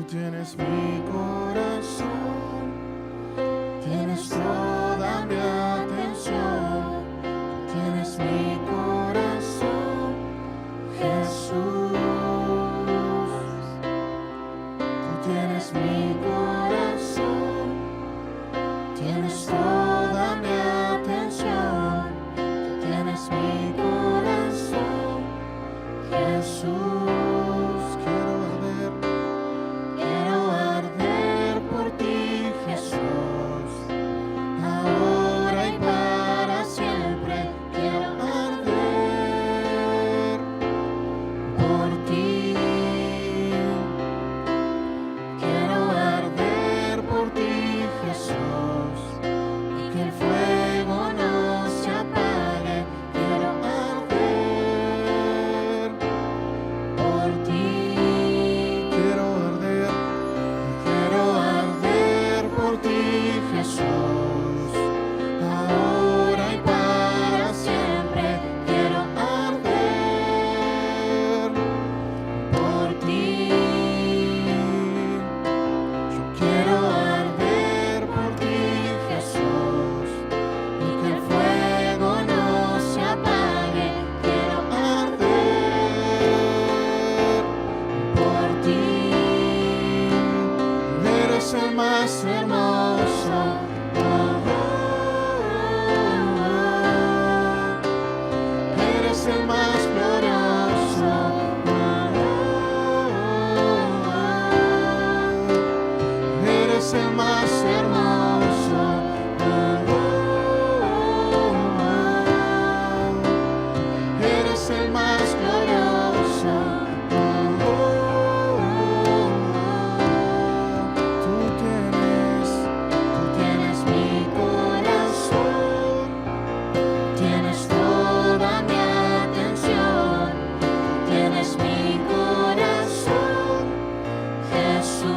tienes mi corazón, tienes toda mi atención, tú tienes mi corazón, Jesús. Tú tienes mi corazón, tienes toda mi atención, tú tienes mi corazón, Jesús. Quiero arder por ti, Jesús, ahora y para siempre. Quiero arder por ti. Quiero arder por ti, Jesús, y que el fuego no se apague. Quiero arder por ti. Quiero arder por ti, Jesús, ahora y para siempre. Quiero arder por ti. Yo quiero arder por ti, Jesús, y que el fuego no se apague. Quiero arder por ti. Eres el más hermoso, eres el más glorioso, eres el más hermoso, eres el más glorioso. Tú tienes mi corazón, tienes toda mi atención, tienes mi corazón, Jesús.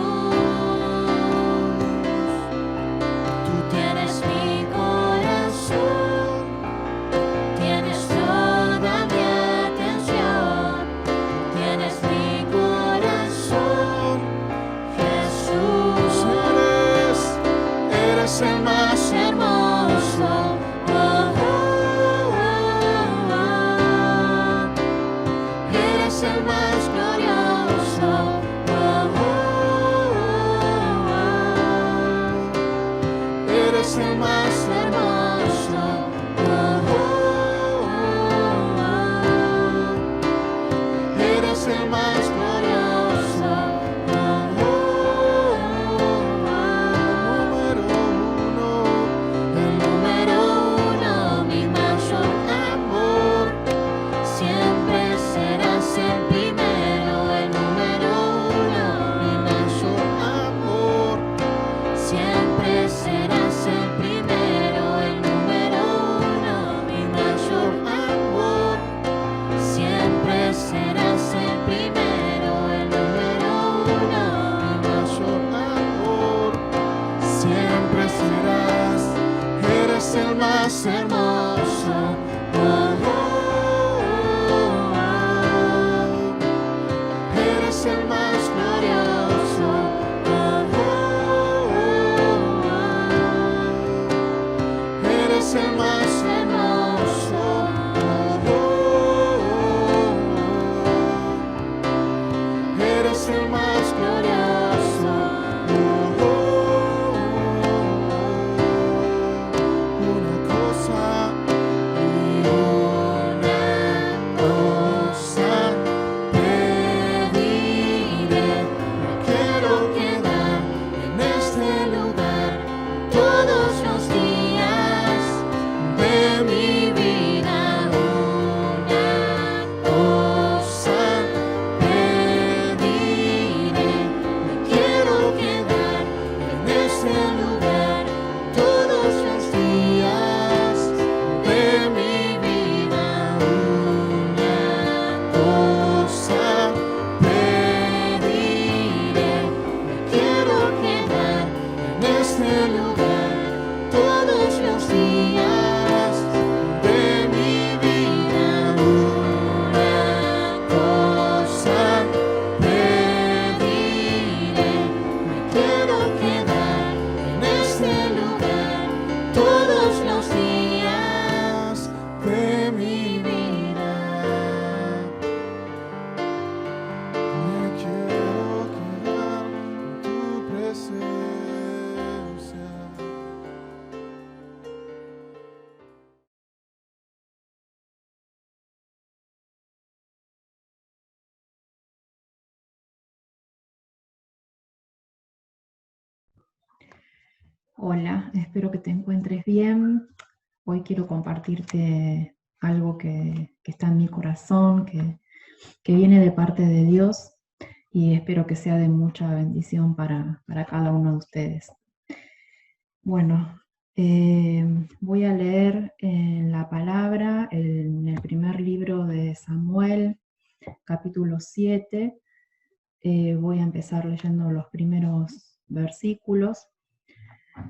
Tú tienes mi corazón, tienes toda mi atención, tienes mi corazón, Jesús. Eres el más hermoso, eres el más glorioso, eres el más hermoso, eres el más glorioso, el número uno, mi mayor amor. Siempre serás el primero, el número uno, mi mayor amor. Siempre serás el primero, el número uno, mi mayor amor. Siempre serás el primero. Hola, espero que te encuentres bien. Hoy quiero compartirte algo que está en mi corazón, que viene de parte de Dios y espero que sea de mucha bendición para cada uno de ustedes. Bueno, voy a leer en la palabra en el primer libro de Samuel, capítulo 7. Voy a empezar leyendo los primeros versículos.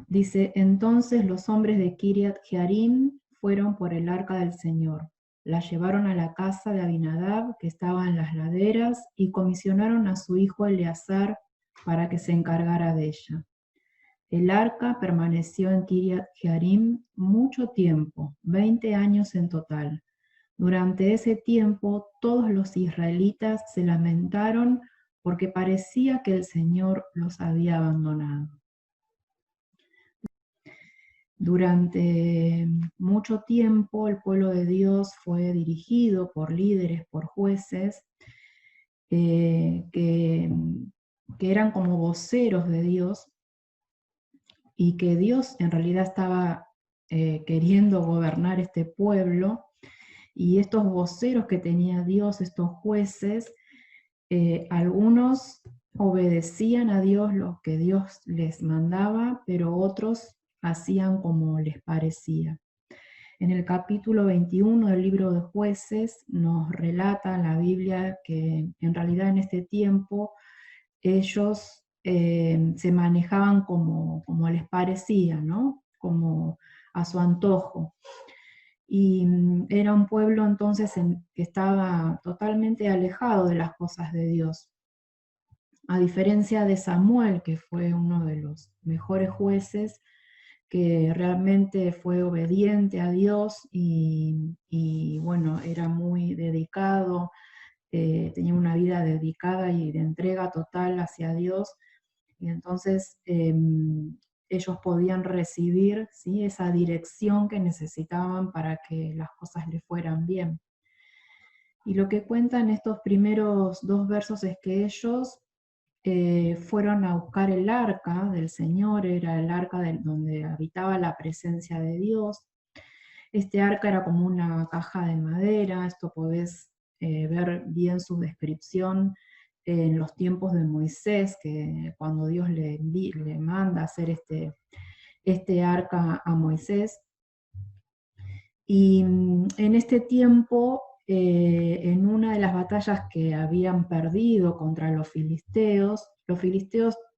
Dice, entonces los hombres de Kiriat Jearim fueron por el arca del Señor. La llevaron a la casa de Abinadab, que estaba en las laderas, y comisionaron a su hijo Eleazar para que se encargara de ella. El arca permaneció en Kiriat Jearim mucho tiempo, 20 años en total. Durante ese tiempo todos los israelitas se lamentaron porque parecía que el Señor los había abandonado. Durante mucho tiempo el pueblo de Dios fue dirigido por líderes, por jueces, que eran como voceros de Dios y que Dios en realidad estaba queriendo gobernar este pueblo, y estos voceros que tenía Dios, estos jueces, algunos obedecían a Dios lo que Dios les mandaba, pero otros hacían como les parecía. En el capítulo 21 del libro de Jueces nos relata la Biblia que en realidad en este tiempo ellos se manejaban como les parecía, ¿no? Como a su antojo. Y era un pueblo entonces que estaba totalmente alejado de las cosas de Dios. A diferencia de Samuel, que fue uno de los mejores jueces, que realmente fue obediente a Dios y bueno, era muy dedicado, tenía una vida dedicada y de entrega total hacia Dios, y entonces ellos podían recibir, ¿sí?, esa dirección que necesitaban para que las cosas les fueran bien. Y lo que cuentan estos primeros dos versos es que ellos fueron a buscar el arca del Señor, era el arca donde habitaba la presencia de Dios. Este arca era como una caja de madera, esto podés ver bien su descripción en los tiempos de Moisés, que cuando Dios le manda hacer este arca a Moisés. Y en este tiempo, en una de las batallas que habían perdido contra los filisteos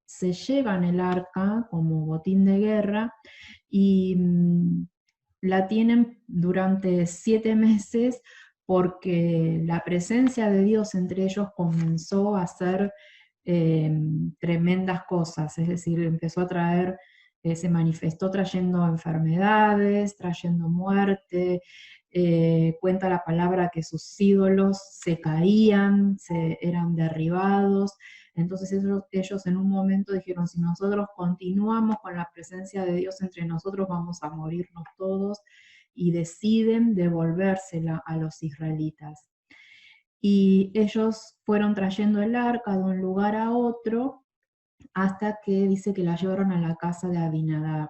se llevan el arca como botín de guerra y la tienen durante 7 meses porque la presencia de Dios entre ellos comenzó a hacer tremendas cosas, es decir, empezó a traer, se manifestó trayendo enfermedades, trayendo muerte. Cuenta la palabra que sus ídolos se caían, eran derribados. Entonces ellos en un momento dijeron, si nosotros continuamos con la presencia de Dios entre nosotros, vamos a morirnos todos, y deciden devolvérsela a los israelitas. Y ellos fueron trayendo el arca de un lugar a otro, hasta que dice que la llevaron a la casa de Abinadab,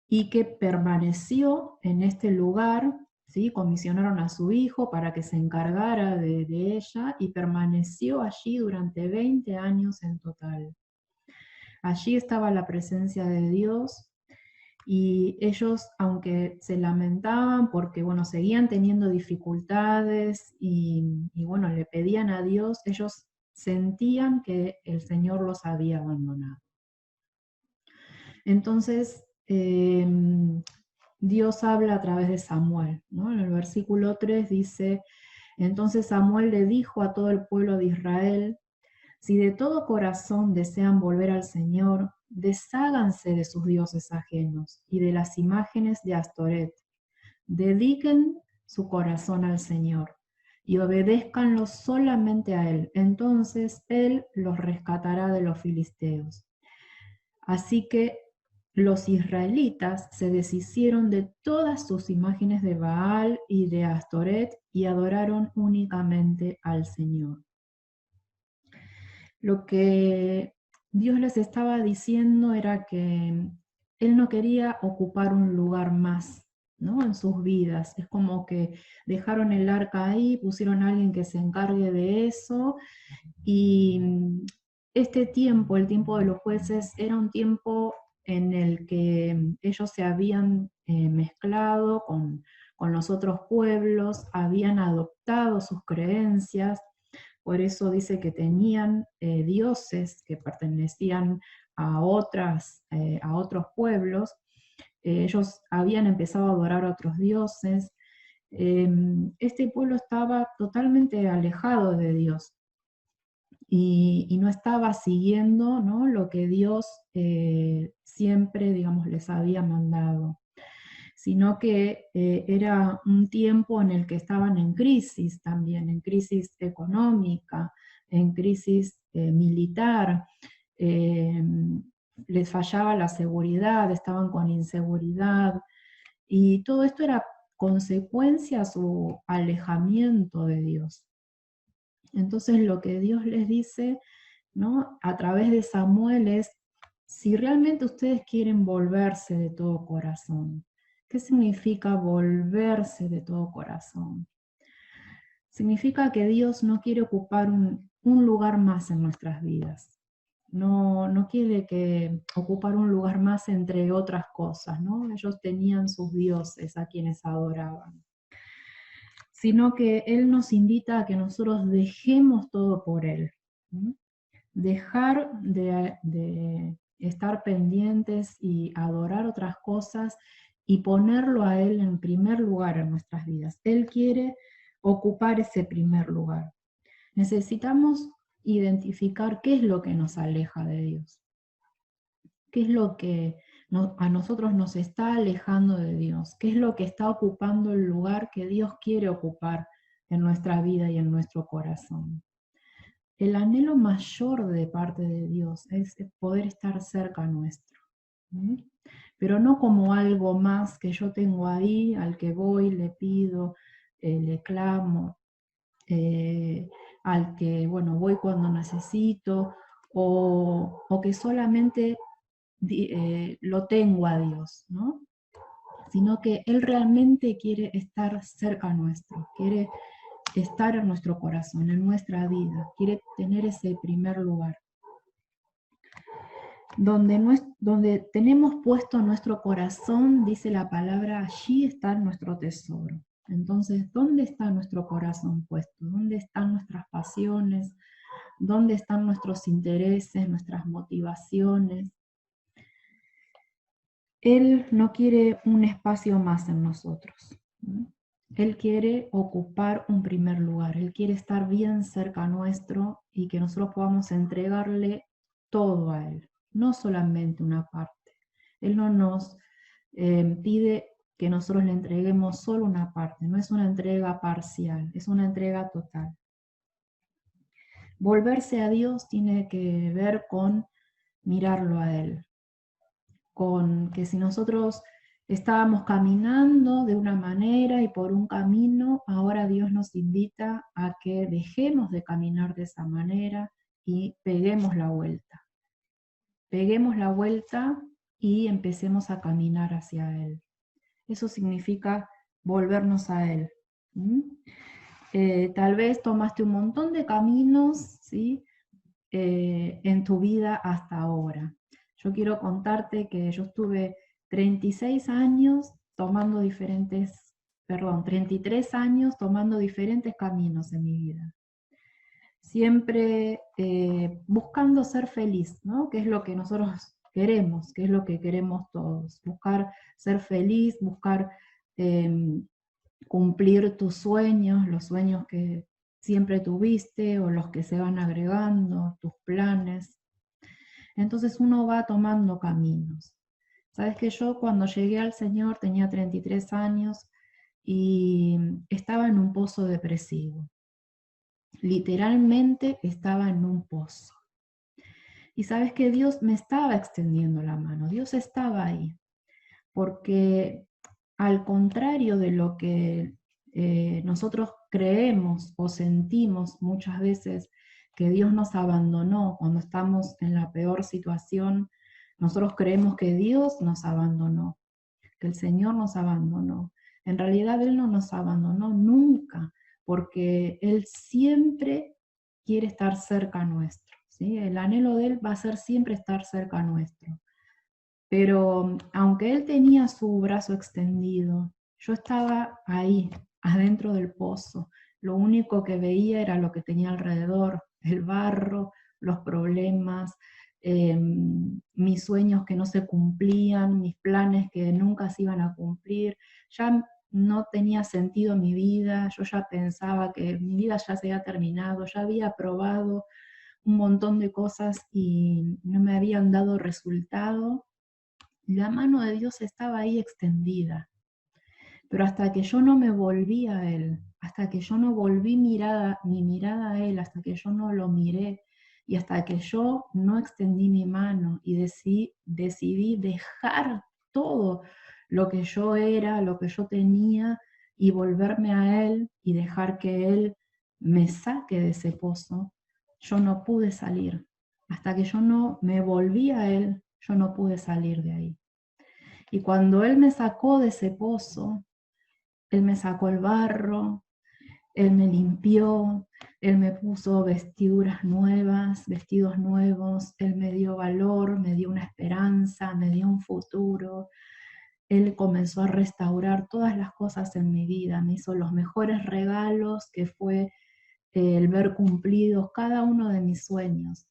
y que permaneció en este lugar, ¿sí? Comisionaron a su hijo para que se encargara de ella, y permaneció allí durante 20 años en total. Allí estaba la presencia de Dios, y ellos, aunque se lamentaban porque, bueno, seguían teniendo dificultades y bueno, le pedían a Dios, ellos sentían que el Señor los había abandonado. Entonces, Dios habla a través de Samuel, ¿no? En el versículo 3 dice, entonces Samuel le dijo a todo el pueblo de Israel, si de todo corazón desean volver al Señor, desháganse de sus dioses ajenos y de las imágenes de Astoret. Dediquen su corazón al Señor y obedézcanlo solamente a Él. Entonces Él los rescatará de los filisteos. Así que los israelitas se deshicieron de todas sus imágenes de Baal y de Astoret y adoraron únicamente al Señor. Lo que Dios les estaba diciendo era que Él no quería ocupar un lugar más, ¿no? En sus vidas. Es como que dejaron el arca ahí, pusieron a alguien que se encargue de eso, y este tiempo, el tiempo de los jueces, era un tiempo en el que ellos se habían mezclado con los otros pueblos, habían adoptado sus creencias. Por eso dice que tenían dioses que pertenecían a otros pueblos. Ellos habían empezado a adorar a otros dioses. Este pueblo estaba totalmente alejado de Dios y no estaba siguiendo, ¿no?, lo que Dios siempre, digamos, les había mandado, sino que era un tiempo en el que estaban en crisis también, en crisis económica, en crisis militar, eh, les fallaba la seguridad, estaban con inseguridad, y todo esto era consecuencia a su alejamiento de Dios. Entonces lo que Dios les dice, ¿no?, a través de Samuel es: si realmente ustedes quieren volverse de todo corazón. ¿Qué significa volverse de todo corazón? Significa que Dios no quiere ocupar un lugar más en nuestras vidas. No quiere ocupar un lugar más entre otras cosas, ¿no? Ellos tenían sus dioses a quienes adoraban. Sino que Él nos invita a que nosotros dejemos todo por Él. ¿Sí? Dejar de estar pendientes y adorar otras cosas y ponerlo a Él en primer lugar en nuestras vidas. Él quiere ocupar ese primer lugar. Necesitamos identificar qué es lo que nos aleja de Dios, qué es lo que a nosotros nos está alejando de Dios, qué es lo que está ocupando el lugar que Dios quiere ocupar en nuestra vida y en nuestro corazón. El anhelo mayor de parte de Dios es poder estar cerca nuestro, ¿sí? Pero no como algo más que yo tengo ahí, al que voy, le pido, le clamo, al que, bueno, voy cuando necesito, o que solamente lo tengo a Dios, ¿no? Sino que Él realmente quiere estar cerca nuestro, quiere estar en nuestro corazón, en nuestra vida, quiere tener ese primer lugar. Donde tenemos puesto nuestro corazón, dice la palabra, allí está nuestro tesoro. Entonces, ¿dónde está nuestro corazón puesto? ¿Dónde están nuestras pasiones? ¿Dónde están nuestros intereses, nuestras motivaciones? Él no quiere un espacio más en nosotros. Él quiere ocupar un primer lugar. Él quiere estar bien cerca nuestro y que nosotros podamos entregarle todo a Él, no solamente una parte. Él no nos pide que nosotros le entreguemos solo una parte, no es una entrega parcial, es una entrega total. Volverse a Dios tiene que ver con mirarlo a Él, con que si nosotros estábamos caminando de una manera y por un camino, ahora Dios nos invita a que dejemos de caminar de esa manera y peguemos la vuelta. Peguemos la vuelta y empecemos a caminar hacia Él. Eso significa volvernos a Él. Tal vez tomaste un montón de caminos, ¿sí?, en tu vida hasta ahora. Yo quiero contarte que yo estuve 33 años tomando diferentes caminos en mi vida. Siempre buscando ser feliz, ¿no? Que es lo que nosotros queremos, que es lo que queremos todos. Buscar ser feliz, buscar cumplir tus sueños, los sueños que siempre tuviste o los que se van agregando, tus planes. Entonces uno va tomando caminos. Sabes que yo cuando llegué al Señor tenía 33 años y estaba en un pozo depresivo. Literalmente estaba en un pozo. Y sabes que Dios me estaba extendiendo la mano, Dios estaba ahí. Porque al contrario de lo que nosotros creemos o sentimos muchas veces que Dios nos abandonó cuando estamos en la peor situación. Nosotros creemos que Dios nos abandonó, que el Señor nos abandonó. En realidad Él no nos abandonó nunca, porque Él siempre quiere estar cerca nuestro, ¿sí? El anhelo de Él va a ser siempre estar cerca nuestro. Pero aunque Él tenía su brazo extendido, yo estaba ahí, adentro del pozo. Lo único que veía era lo que tenía alrededor, el barro, los problemas, mis sueños que no se cumplían, mis planes que nunca se iban a cumplir. Ya no tenía sentido mi vida, yo ya pensaba que mi vida ya se había terminado, ya había probado un montón de cosas y no me habían dado resultado. La mano de Dios estaba ahí extendida, pero hasta que yo no me volví a Él, hasta que yo no volví mi mirada a Él, hasta que yo no lo miré y hasta que yo no extendí mi mano y decidí dejar todo lo que yo era, lo que yo tenía y volverme a Él y dejar que Él me saque de ese pozo, yo no pude salir. Hasta que yo no me volví a Él, yo no pude salir de ahí. Y cuando Él me sacó de ese pozo, Él me sacó el barro, Él me limpió, Él me puso vestiduras nuevas, vestidos nuevos, Él me dio valor, me dio una esperanza, me dio un futuro. Él comenzó a restaurar todas las cosas en mi vida, me hizo los mejores regalos, que fue el ver cumplidos cada uno de mis sueños.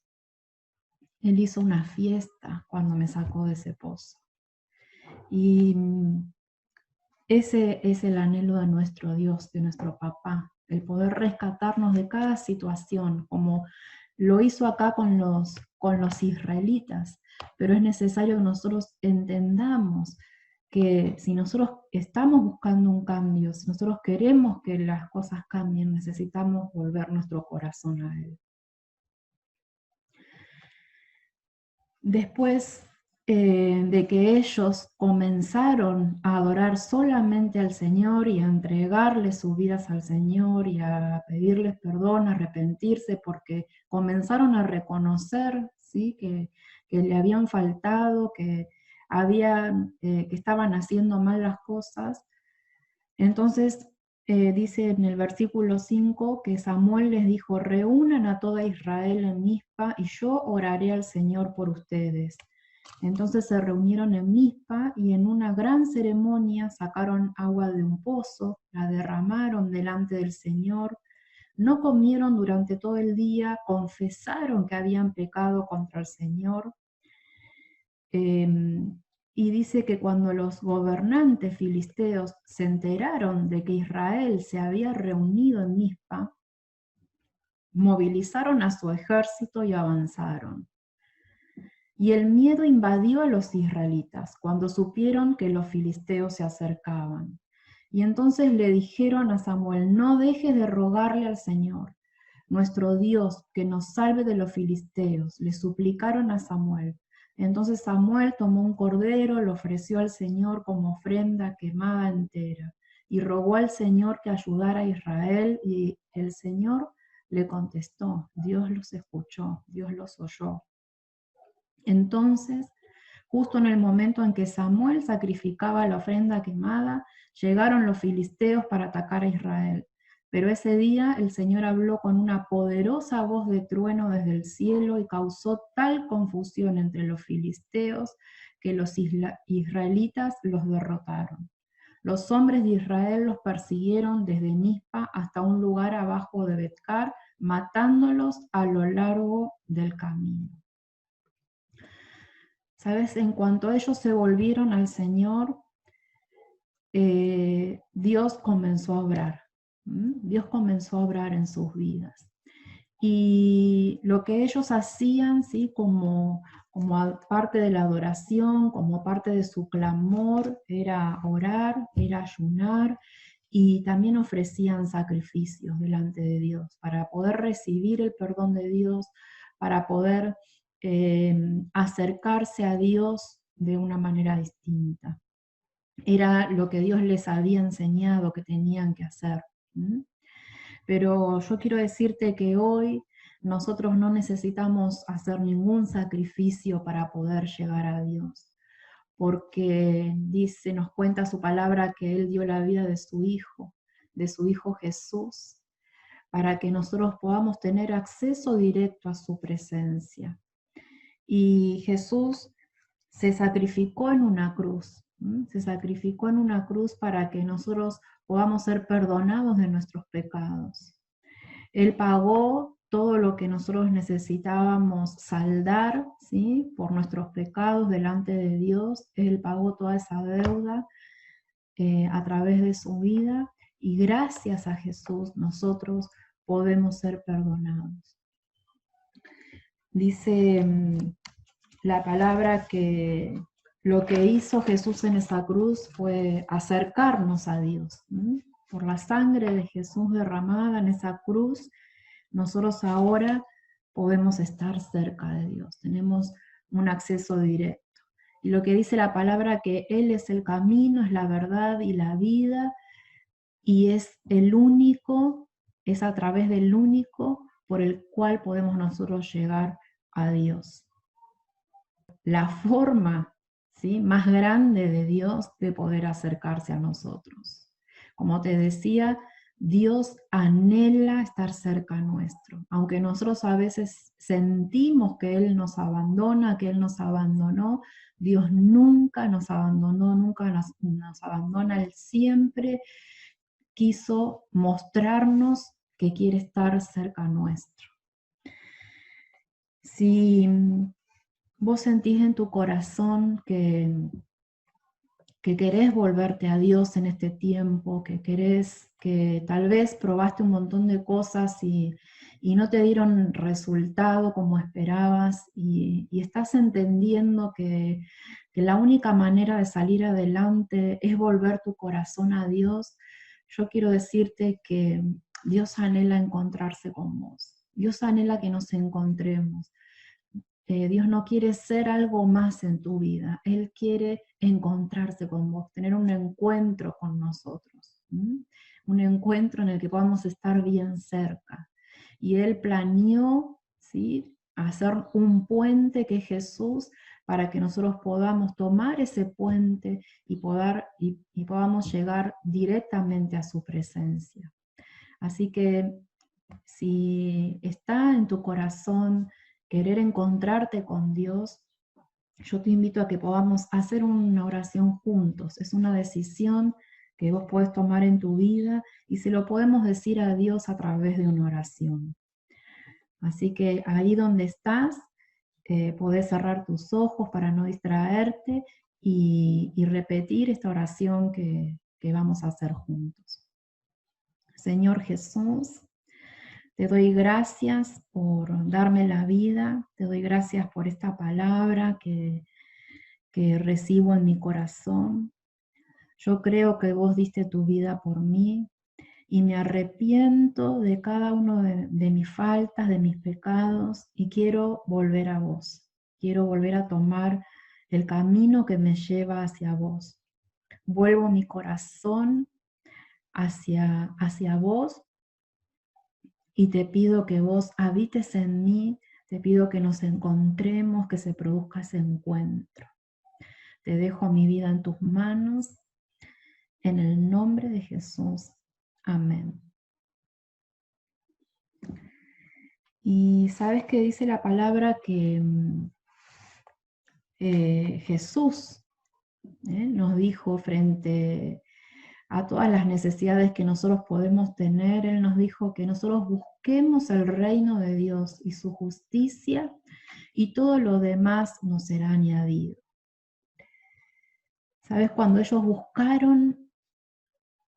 Él hizo una fiesta cuando me sacó de ese pozo. Y ese es el anhelo de nuestro Dios, de nuestro papá, el poder rescatarnos de cada situación, como lo hizo acá con los israelitas. Pero es necesario que nosotros entendamos que si nosotros estamos buscando un cambio, si nosotros queremos que las cosas cambien, necesitamos volver nuestro corazón a Él. Después de que ellos comenzaron a adorar solamente al Señor y a entregarle sus vidas al Señor y a pedirles perdón, a arrepentirse, porque comenzaron a reconocer, ¿sí?, que le habían faltado, que estaban haciendo mal las cosas. Entonces dice en el versículo 5 que Samuel les dijo: reúnan a toda Israel en Mizpa y yo oraré al Señor por ustedes. Entonces se reunieron en Mizpa y en una gran ceremonia sacaron agua de un pozo, la derramaron delante del Señor, no comieron durante todo el día, confesaron que habían pecado contra el Señor. Y dice que cuando los gobernantes filisteos se enteraron de que Israel se había reunido en Mizpa, movilizaron a su ejército y avanzaron. Y el miedo invadió a los israelitas cuando supieron que los filisteos se acercaban. Y entonces le dijeron a Samuel: no dejes de rogarle al Señor, nuestro Dios, que nos salve de los filisteos. Le suplicaron a Samuel. Entonces Samuel tomó un cordero, lo ofreció al Señor como ofrenda quemada entera, y rogó al Señor que ayudara a Israel, y el Señor le contestó. Dios los escuchó, Dios los oyó. Entonces, justo en el momento en que Samuel sacrificaba la ofrenda quemada, llegaron los filisteos para atacar a Israel. Pero ese día el Señor habló con una poderosa voz de trueno desde el cielo y causó tal confusión entre los filisteos que los israelitas los derrotaron. Los hombres de Israel los persiguieron desde Mizpa hasta un lugar abajo de Betcar, matándolos a lo largo del camino. ¿Sabes? En cuanto ellos se volvieron al Señor, Dios comenzó a obrar. Dios comenzó a obrar en sus vidas. Y lo que ellos hacían, ¿sí?, como parte de la adoración, como parte de su clamor, era orar, era ayunar, y también ofrecían sacrificios delante de Dios para poder recibir el perdón de Dios, para poder acercarse a Dios de una manera distinta. Era lo que Dios les había enseñado que tenían que hacer. Pero yo quiero decirte que hoy nosotros no necesitamos hacer ningún sacrificio para poder llegar a Dios, porque dice, nos cuenta su palabra que Él dio la vida de su Hijo Jesús, para que nosotros podamos tener acceso directo a su presencia. Y Jesús se sacrificó en una cruz, se sacrificó en una cruz para que nosotros podamos ser perdonados de nuestros pecados. Él pagó todo lo que nosotros necesitábamos saldar, ¿sí? Por nuestros pecados delante de Dios. Él pagó toda esa deuda a través de su vida, y gracias a Jesús nosotros podemos ser perdonados. Dice la palabra que lo que hizo Jesús en esa cruz fue acercarnos a Dios. Por la sangre de Jesús derramada en esa cruz, nosotros ahora podemos estar cerca de Dios, tenemos un acceso directo. Y lo que dice la palabra, que Él es el camino, es la verdad y la vida, y es el único, es a través del único por el cual podemos nosotros llegar a Dios. La forma, ¿sí?, más grande de Dios de poder acercarse a nosotros. Como te decía, Dios anhela estar cerca nuestro, aunque nosotros a veces sentimos que Él nos abandona, que Él nos abandonó. Dios nunca nos abandonó, nunca nos abandona. Él siempre quiso mostrarnos que quiere estar cerca nuestro. Si vos sentís en tu corazón que querés volverte a Dios en este tiempo, que tal vez probaste un montón de cosas y no te dieron resultado como esperabas, y estás entendiendo que la única manera de salir adelante es volver tu corazón a Dios, yo quiero decirte que Dios anhela encontrarse con vos. Dios anhela que nos encontremos. Dios no quiere ser algo más en tu vida. Él quiere encontrarse con vos, tener un encuentro con nosotros. Un encuentro en el que podamos estar bien cerca. Y Él planeó, ¿sí?, hacer un puente que es Jesús, para que nosotros podamos tomar ese puente y podamos llegar directamente a su presencia. Así que si está en tu corazón querer encontrarte con Dios, yo te invito a que podamos hacer una oración juntos. Es una decisión que vos podés tomar en tu vida y se lo podemos decir a Dios a través de una oración. Así que ahí donde estás, podés cerrar tus ojos para no distraerte y repetir esta oración que vamos a hacer juntos. Señor Jesús, te doy gracias por darme la vida, te doy gracias por esta palabra que recibo en mi corazón. Yo creo que vos diste tu vida por mí y me arrepiento de cada uno de mis faltas, de mis pecados, y quiero volver a vos. Quiero volver a tomar el camino que me lleva hacia vos. Vuelvo mi corazón hacia vos, y te pido que vos habites en mí, te pido que nos encontremos, que se produzca ese encuentro. Te dejo mi vida en tus manos, en el nombre de Jesús. Amén. Y sabes que dice la palabra que Jesús nos dijo frente a todas las necesidades que nosotros podemos tener, Él nos dijo que nosotros busquemos el reino de Dios y su justicia, y todo lo demás nos será añadido. ¿Sabes? Cuando ellos buscaron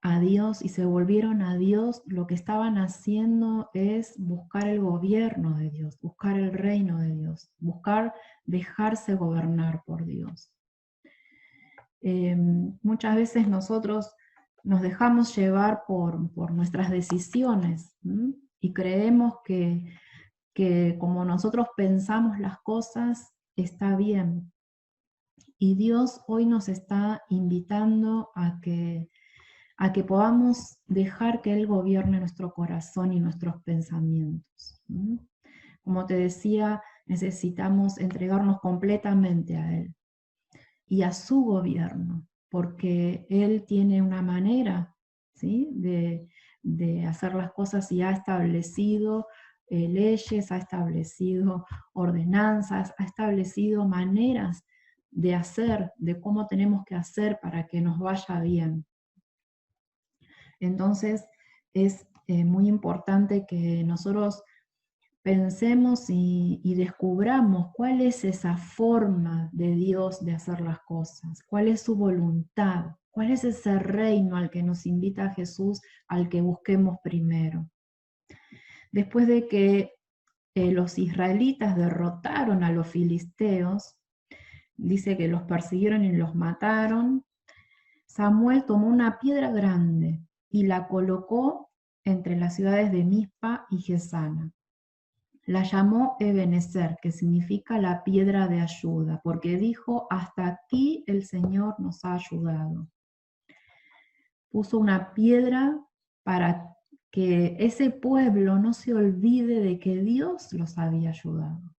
a Dios y se volvieron a Dios, lo que estaban haciendo es buscar el gobierno de Dios, buscar el reino de Dios, buscar dejarse gobernar por Dios. Muchas veces nosotros nos dejamos llevar por nuestras decisiones, y creemos que como nosotros pensamos las cosas está bien. Y Dios hoy nos está invitando a que podamos dejar que Él gobierne nuestro corazón y nuestros pensamientos. Como te decía, necesitamos entregarnos completamente a Él y a su gobierno, porque Él tiene una manera, ¿sí?, de hacer las cosas y ha establecido leyes, ha establecido ordenanzas, ha establecido maneras de hacer, de cómo tenemos que hacer para que nos vaya bien. Entonces es muy importante que nosotros pensemos y descubramos cuál es esa forma de Dios de hacer las cosas, cuál es su voluntad, cuál es ese reino al que nos invita Jesús, al que busquemos primero. Después de que los israelitas derrotaron a los filisteos, dice que los persiguieron y los mataron, Samuel tomó una piedra grande y la colocó entre las ciudades de Mizpa y Gesana. La llamó Ebenezer, que significa la piedra de ayuda, porque dijo, hasta aquí el Señor nos ha ayudado. Puso una piedra para que ese pueblo no se olvide de que Dios los había ayudado,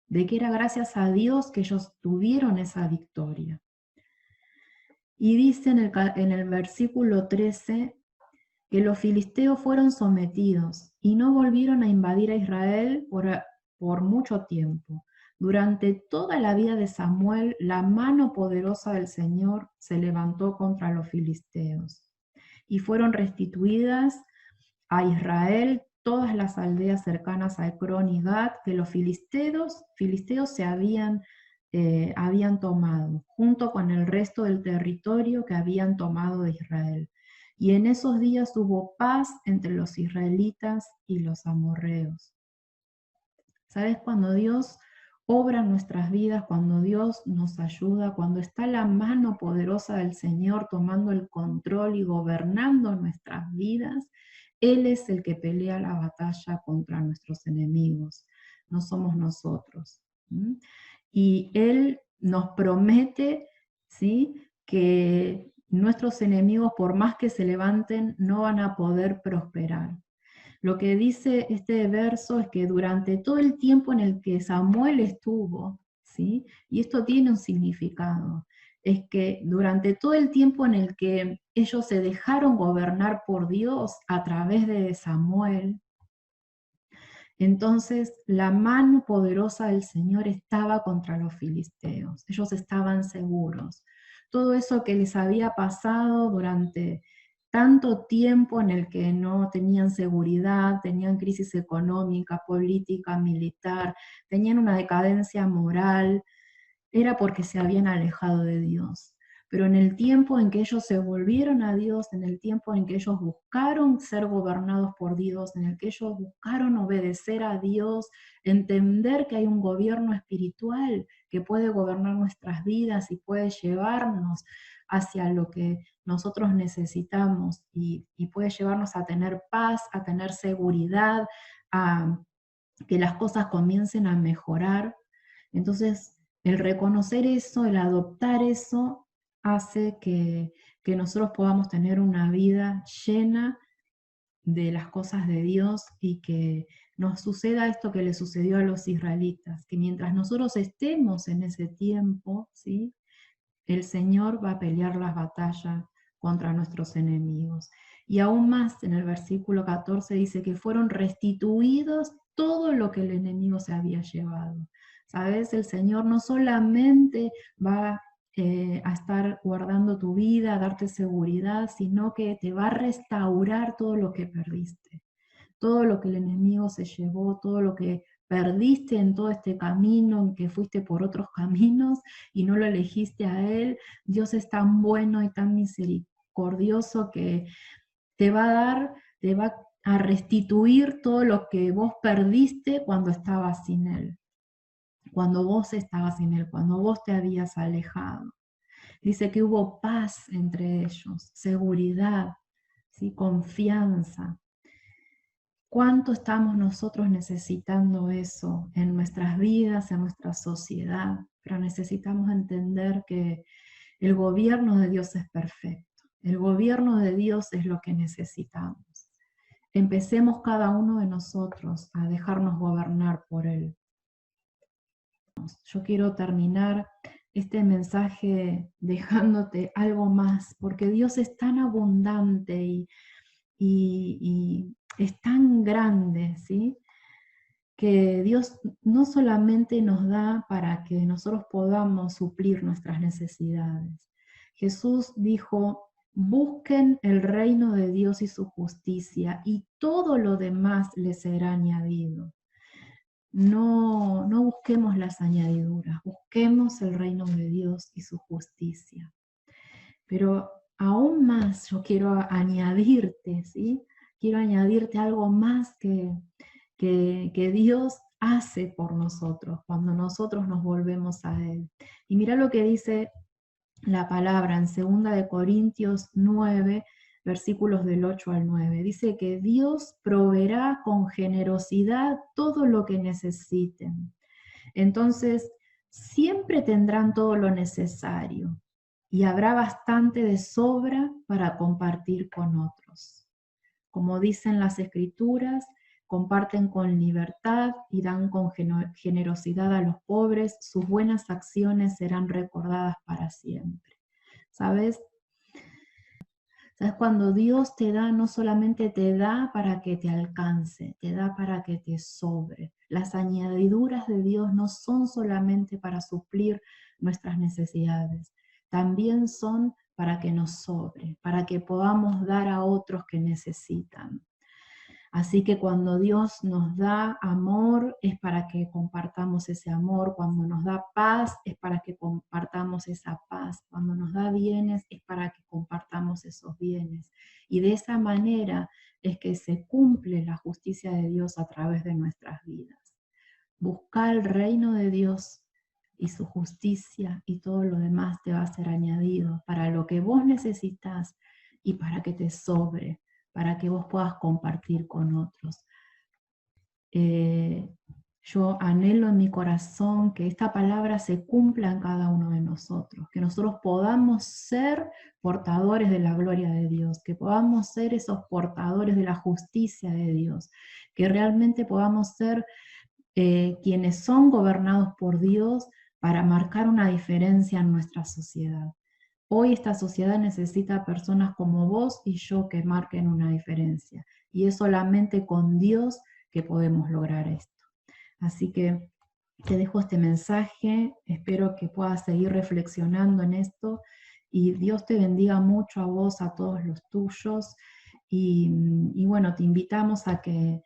de que era gracias a Dios que ellos tuvieron esa victoria. Y dice en el versículo 13, que los filisteos fueron sometidos y no volvieron a invadir a Israel por mucho tiempo. Durante toda la vida de Samuel, la mano poderosa del Señor se levantó contra los filisteos y fueron restituidas a Israel todas las aldeas cercanas a Ecrón y Gat que los filisteos se habían tomado, junto con el resto del territorio que habían tomado de Israel. Y en esos días hubo paz entre los israelitas y los amorreos. ¿Sabes? Cuando Dios obra en nuestras vidas, cuando Dios nos ayuda, cuando está la mano poderosa del Señor tomando el control y gobernando nuestras vidas, Él es el que pelea la batalla contra nuestros enemigos, no somos nosotros. Y Él nos promete, ¿sí?, que nuestros enemigos, por más que se levanten, no van a poder prosperar. Lo que dice este verso es que durante todo el tiempo en el que Samuel estuvo, ¿sí?, y esto tiene un significado, es que durante todo el tiempo en el que ellos se dejaron gobernar por Dios a través de Samuel, entonces la mano poderosa del Señor estaba contra los filisteos, ellos estaban seguros. Todo eso que les había pasado durante tanto tiempo en el que no tenían seguridad, tenían crisis económica, política, militar, tenían una decadencia moral, era porque se habían alejado de Dios. Pero en el tiempo en que ellos se volvieron a Dios, en el tiempo en que ellos buscaron ser gobernados por Dios, en el que ellos buscaron obedecer a Dios, entender que hay un gobierno espiritual que puede gobernar nuestras vidas y puede llevarnos hacia lo que nosotros necesitamos y puede llevarnos a tener paz, a tener seguridad, a que las cosas comiencen a mejorar. Entonces, el reconocer eso, el adoptar eso, hace que nosotros podamos tener una vida llena de las cosas de Dios y que nos suceda esto que le sucedió a los israelitas, que mientras nosotros estemos en ese tiempo, ¿sí?, el Señor va a pelear las batallas contra nuestros enemigos. Y aún más, en el versículo 14 dice que fueron restituidos todo lo que el enemigo se había llevado. ¿Sabes? El Señor no solamente va a estar guardando tu vida, a darte seguridad, sino que te va a restaurar todo lo que perdiste, todo lo que el enemigo se llevó, todo lo que perdiste en todo este camino, en que fuiste por otros caminos y no lo elegiste a Él. Dios es tan bueno y tan misericordioso que te va a restituir todo lo que vos perdiste cuando estabas sin Él. Cuando vos estabas sin Él, cuando vos te habías alejado. Dice que hubo paz entre ellos, seguridad, ¿sí?, confianza. ¿Cuánto estamos nosotros necesitando eso en nuestras vidas, en nuestra sociedad? Pero necesitamos entender que el gobierno de Dios es perfecto. El gobierno de Dios es lo que necesitamos. empecemos cada uno de nosotros a dejarnos gobernar por Él. Yo quiero terminar este mensaje dejándote algo más, porque Dios es tan abundante y es tan grande, ¿sí? Que Dios no solamente nos da para que nosotros podamos suplir nuestras necesidades. Jesús dijo, busquen el reino de Dios y su justicia, y todo lo demás les será añadido. No busquemos las añadiduras, busquemos el reino de Dios y su justicia. Pero aún más yo quiero añadirte, ¿sí? Quiero añadirte algo más que Dios hace por nosotros cuando nosotros nos volvemos a Él. Y mira lo que dice la palabra en 2 de Corintios 9, versículos del 8 al 9. Dice que Dios proveerá con generosidad todo lo que necesiten. Entonces, siempre tendrán todo lo necesario y habrá bastante de sobra para compartir con otros. Como dicen las Escrituras, comparten con libertad y dan con generosidad a los pobres, sus buenas acciones serán recordadas para siempre. ¿Sabes? ¿Sabes? Cuando Dios te da, no solamente te da para que te alcance, te da para que te sobre. Las añadiduras de Dios no son solamente para suplir nuestras necesidades, también son para que nos sobre, para que podamos dar a otros que necesitan. Así que cuando Dios nos da amor es para que compartamos ese amor, cuando nos da paz es para que compartamos esa paz, cuando nos da bienes es para que compartamos esos bienes. Y de esa manera es que se cumple la justicia de Dios a través de nuestras vidas. Busca el reino de Dios y su justicia y todo lo demás te va a ser añadido para lo que vos necesitas y para que te sobre, para que vos puedas compartir con otros. Yo anhelo en mi corazón que esta palabra se cumpla en cada uno de nosotros, que nosotros podamos ser portadores de la gloria de Dios, que podamos ser esos portadores de la justicia de Dios, que realmente podamos ser quienes son gobernados por Dios para marcar una diferencia en nuestra sociedad. Hoy esta sociedad necesita personas como vos y yo que marquen una diferencia. Y es solamente con Dios que podemos lograr esto. Así que te dejo este mensaje, espero que puedas seguir reflexionando en esto y Dios te bendiga mucho a vos, a todos los tuyos. Y bueno, te invitamos a que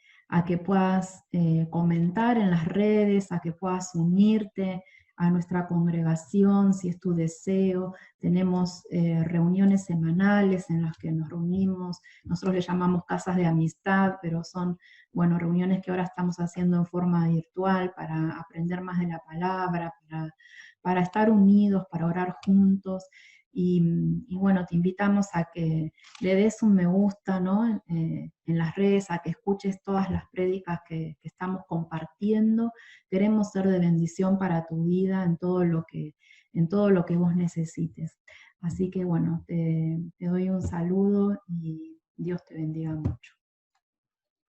puedas comentar en las redes, a que puedas unirte a nuestra congregación, si es tu deseo. Tenemos reuniones semanales en las que nos reunimos, nosotros le llamamos casas de amistad, pero son, bueno, reuniones que ahora estamos haciendo en forma virtual para aprender más de la palabra, para estar unidos, para orar juntos. Y bueno, te invitamos a que le des un me gusta, ¿no? En las redes, a que escuches todas las prédicas que estamos compartiendo. Queremos ser de bendición para tu vida en todo lo que vos necesites. Así que bueno, te doy un saludo y Dios te bendiga mucho.